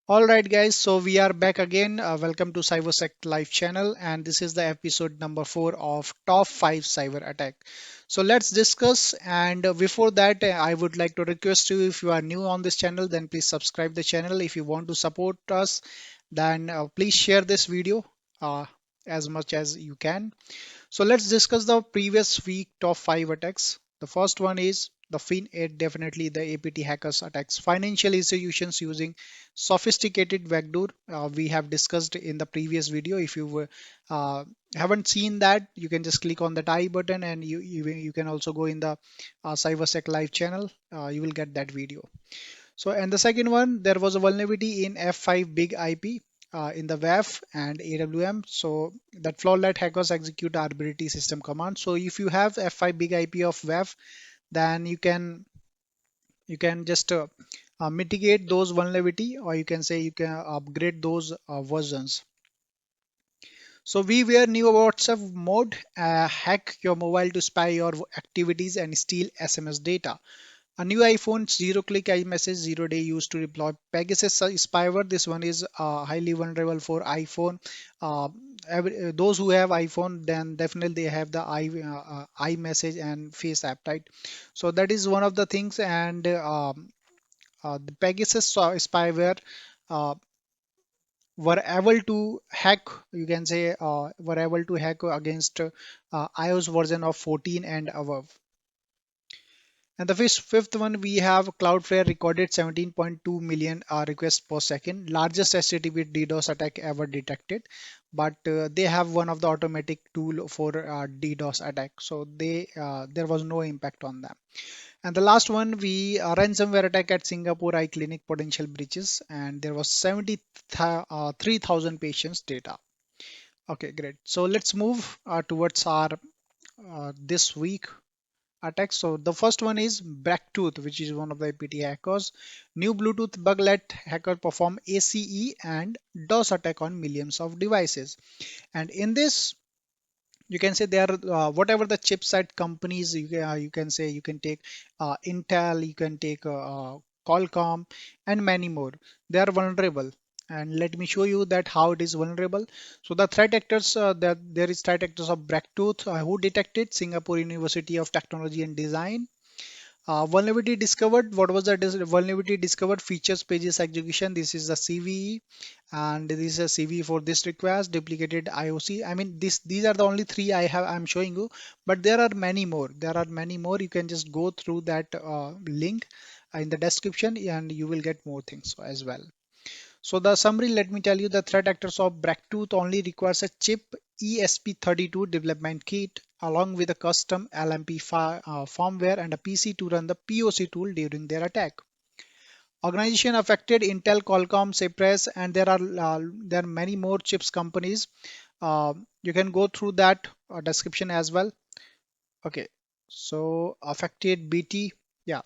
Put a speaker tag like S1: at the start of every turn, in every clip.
S1: All right, guys. So we are back again. Welcome to Cybersec live channel, and this is the episode number 4 of top 5 cyber attack. So let's discuss. And before that, I would like to request you, if you are new on this channel, then please subscribe the channel. If you want to support us, then please share this video as much as you can. So let's discuss the previous week top 5 attacks. The first one is the Fin8, definitely the APT hackers attacks. Financial institutions using sophisticated backdoor. We have discussed in the previous video. If you haven't seen that, you can just click on that I button, and you can also go in the Cybersec live channel. You will get that video. So, and the second one, there was a vulnerability in F5 big IP in the WAF and AWM. So that flaw-let hackers execute arbitrary system command. So if you have F5 big IP of WAF, then you can just mitigate those vulnerability, or you can say you can upgrade those versions. So we were new about WhatsApp mode, hack your mobile to spy your activities and steal SMS data. A new iPhone zero-click iMessage zero-day used to deploy Pegasus spyware. This one is highly vulnerable for iPhone. Those who have iPhone, then definitely they have the iMessage and Face app, right? So that is one of the things. And the Pegasus spyware uh, were able to hack. You can say were able to hack against iOS version of 14 and above. And the fifth one, we have Cloudflare recorded 17.2 million requests per second, largest HTTP DDoS attack ever detected. But they have one of the automatic tool for DDoS attack, so there was no impact on them. And the last one, we ransomware attack at Singapore Eye Clinic potential breaches, and there was 73,000 patients data. Okay, great. So let's move towards our this week attacks. So the first one is BRAKTOOTH, which is one of the APT hackers. New Bluetooth bug let hacker perform ACE and DOS attack on millions of devices. And in this, you can say there are whatever the chipset companies, you can say you can take Intel, you can take Qualcomm, and many more. They are vulnerable. And let me show you that how it is vulnerable. So the threat actors, that there is threat actors of BRAKTOOTH, who detected Singapore University of Technology and Design. Vulnerability discovered. What was the vulnerability discovered? Features pages execution. This is the CVE, and this is a CVE for this request. Duplicated IOC. I mean, these are the only three I'm showing you, but there are many more. There are many more. You can just go through that link in the description, and you will get more things as well. So the summary, let me tell you, the threat actors of BRAKTOOTH only requires a chip ESP32 development kit along with a custom LMP firmware and a PC to run the POC tool during their attack. Organization affected: Intel, Qualcomm, Cypress, and there are many more chips companies. You can go through that description as well. Okay, so affected BT. Yeah,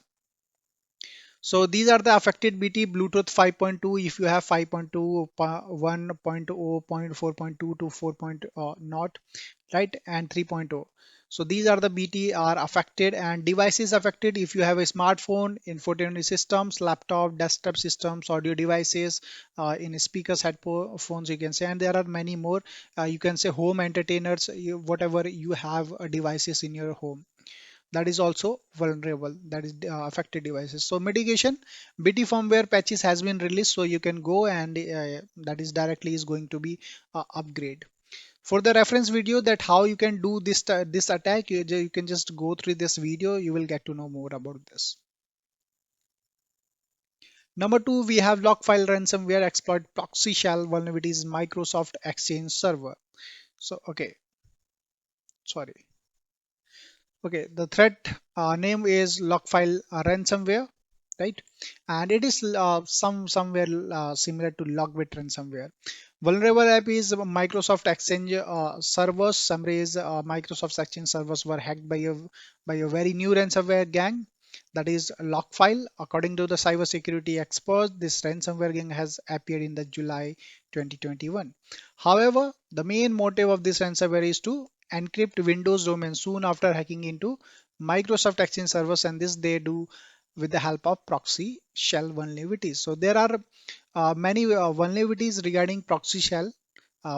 S1: so these are the affected BT: Bluetooth 5.2 if you have 5.2, 1.0, 4.2 to 4.0, right, and 3.0. So these are the BT are affected. And devices affected: if you have a smartphone, infotainment systems, laptop, desktop systems, audio devices, in speakers, headphones, you can say, and there are many more. You can say home entertainers, whatever you have devices in your home, that is also vulnerable, that is affected devices. So mitigation: BT firmware patches has been released, so you can go and that is directly is going to be upgrade. For the reference video that how you can do this attack, you can just go through this video, you will get to know more about this. Number two, we have Logfile ransomware exploit ProxyShell vulnerabilities in Microsoft Exchange server. So okay, sorry. Okay, the threat name is Logfile ransomware, right? And it is somewhere similar to Logbit ransomware. Vulnerable app is Microsoft Exchange servers. Summary is Microsoft Exchange servers were hacked by a very new ransomware gang, that is Logfile. According to the cybersecurity experts, this ransomware gang has appeared in the July 2021. However, the main motive of this ransomware is to encrypt Windows domain soon after hacking into Microsoft Exchange servers, and this they do with the help of proxy shell vulnerabilities. So there are many vulnerabilities regarding proxy shell.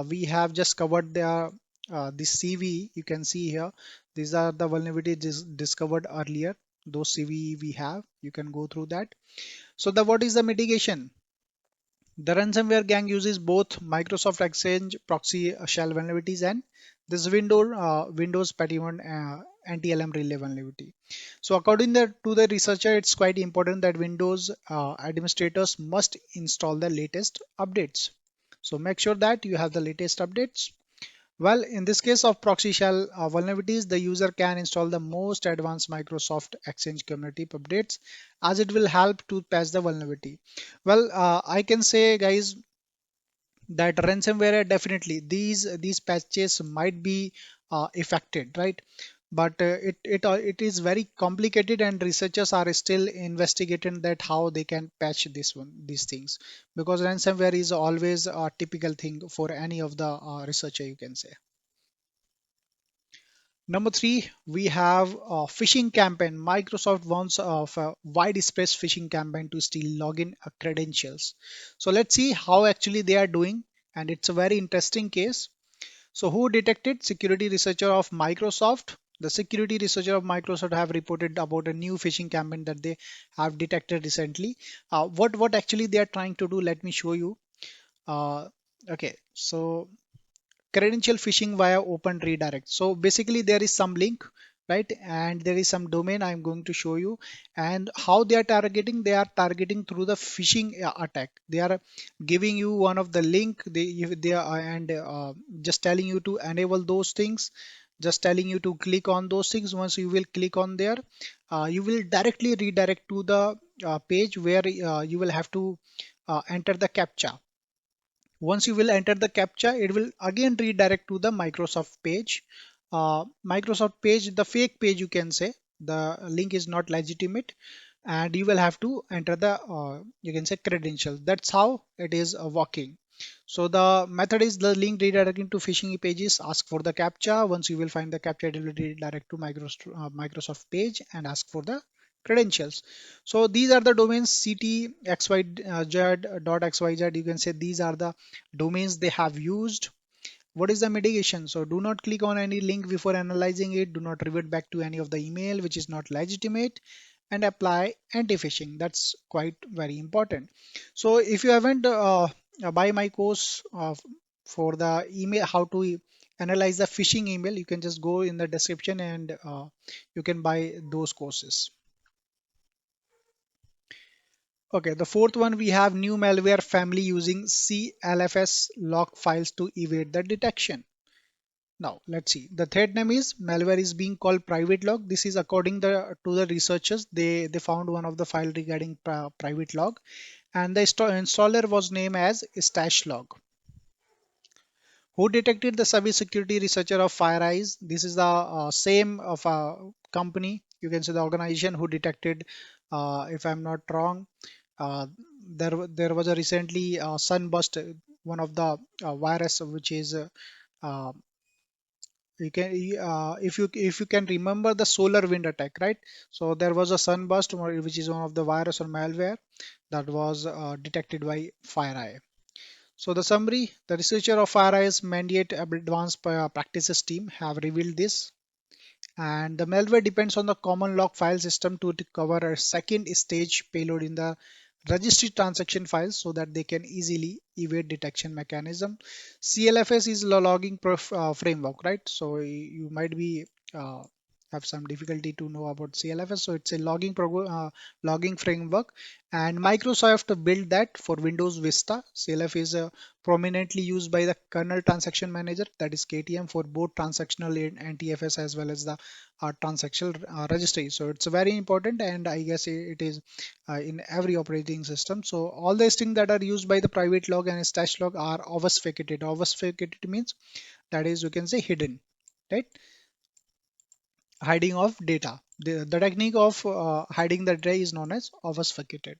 S1: We have just covered the CV. You can see here. These are the vulnerabilities discovered earlier. Those CV we have. You can go through that. So the what is the mitigation? The ransomware gang uses both Microsoft Exchange proxy shell vulnerabilities and this Windows Patient anti-LM relay vulnerability. So according to the researcher, it's quite important that Windows administrators must install the latest updates. So make sure that you have the latest updates. Well, in this case of proxy shell vulnerabilities, the user can install the most advanced Microsoft Exchange community updates as it will help to patch the vulnerability. Well, I can say, guys, that ransomware definitely these patches might be affected, right? But it is very complicated, and researchers are still investigating that how they can patch these things, because ransomware is always a typical thing for any of the researcher, you can say. Number three, we have a phishing campaign. Microsoft wants of a widespread phishing campaign to steal login credentials. So let's see how actually they are doing, and it's a very interesting case. So who detected? Security researcher of Microsoft. The security researcher of Microsoft have reported about a new phishing campaign that they have detected recently. What actually they are trying to do? Let me show you. Uh, okay, so credential phishing via open redirect. So basically there is some link, right, and there is some domain I'm going to show you. And how they are targeting? They are targeting through the phishing attack. They are giving you one of the link, they are and just telling you to enable those things, just telling you to click on those things. Once you will click on there, you will directly redirect to the page where you will have to enter the captcha. Once you will enter the captcha, it will again redirect to the Microsoft page. Microsoft page, the fake page, you can say. The link is not legitimate, and you will have to enter the you can say credentials. That's how it is working. So the method is the link redirecting to phishing pages. Ask for the captcha. Once you will find the captcha, it will redirect to Microsoft page and ask for the credentials. So these are the domains ctxyz.xyz. You can say these are the domains they have used. What is the mitigation? So do not click on any link before analyzing it. Do not revert back to any of the email which is not legitimate, and apply anti-phishing. That's quite very important. So if you haven't buy my course for the email, how to analyze the phishing email, you can just go in the description and you can buy those courses. Okay, the fourth one, we have new malware family using CLFS log files to evade the detection. Now let's see. The third name is malware is being called private log. This is according to the researchers. They found one of the file regarding private log, and the installer was named as stash log. Who detected? The cybersecurity researcher of FireEyes. This is the same of a company. You can say the organization who detected. If I'm not wrong, uh, there was a recently sunburst, one of the virus which is uh, you can if you can remember the solar wind attack, right? So there was a sunburst which is one of the virus or malware that was detected by FireEye. So the summary, the researcher of FireEye's mandate advanced practices team have revealed this, and the malware depends on the common log file system to cover a second stage payload in the registry transaction files so that they can easily evade detection mechanism. CLFS is the logging framework, right? So you might be uh, have some difficulty to know about CLFS. So it's a logging framework, and Microsoft built that for Windows Vista. CLF is prominently used by the kernel transaction manager, that is KTM, for both transactional and TFS as well as the transactional registry. So it's very important, and I guess it is in every operating system. So all the things that are used by the private log and stash log are obfuscated. Obfuscated means that is, you can say, hidden, right? Hiding of data. The technique of hiding the data is known as obfuscated.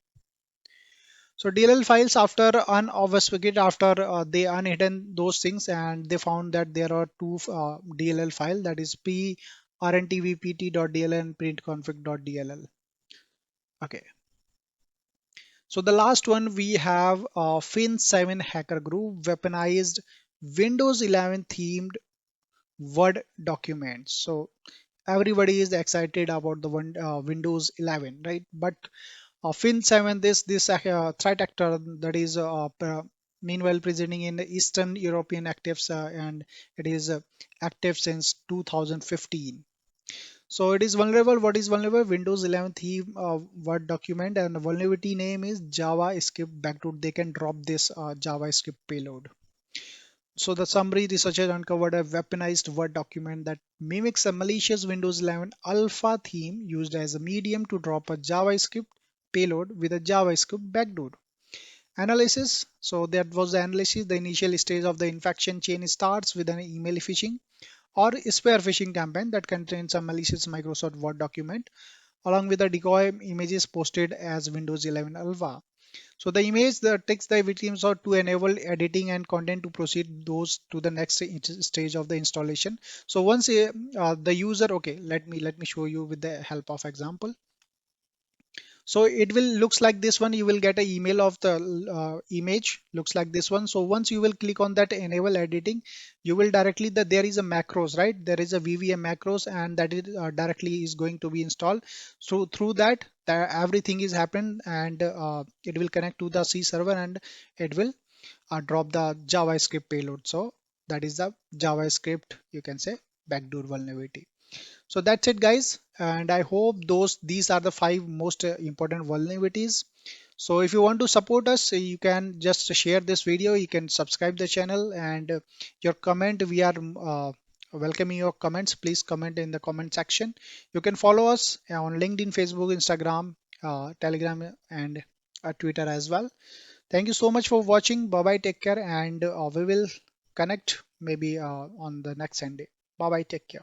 S1: So DLL files, after unobfuscated, after they unhidden those things, and they found that there are two DLL file, that is prnttvpt.dll and printconfig.dll. Okay, so the last one we have Fin7 hacker group weaponized Windows 11 themed Word documents. So everybody is excited about the one Windows 11, right? But Fin7, this threat actor that is meanwhile presenting in the Eastern European actives, and it is active since 2015. So it is vulnerable. What is vulnerable? Windows 11 theme Word document, and the vulnerability name is JavaScript backdoor. They can drop this JavaScript payload. So the summary researchers uncovered a weaponized Word document that mimics a malicious Windows 11 alpha theme used as a medium to drop a JavaScript payload with a JavaScript backdoor. Analysis. So that was the analysis. The initial stage of the infection chain starts with an email phishing or spear phishing campaign that contains a malicious Microsoft Word document along with the decoy images posted as Windows 11 Alpha. So the image that takes the victims out to enable editing and content to proceed those to the next stage of the installation. So once the user, okay, let me show you with the help of example. So it will looks like this one. You will get an email of the image looks like this one. So once you will click on that enable editing, you will directly that there is a macros, right? There is a VVM macros, and that is directly is going to be installed. So through that, everything is happened, and it will connect to the C server, and it will drop the JavaScript payload. So that is the JavaScript, you can say, backdoor vulnerability. So that's it, guys, and I hope those these are the five most important vulnerabilities. So if you want to support us, you can just share this video, you can subscribe the channel, and your comment, we are welcoming your comments. Please comment in the comment section. You can follow us on LinkedIn, Facebook, Instagram, Telegram, and Twitter as well. Thank you so much for watching. Bye bye, take care, and we will connect maybe on the next Sunday. Bye bye, take care.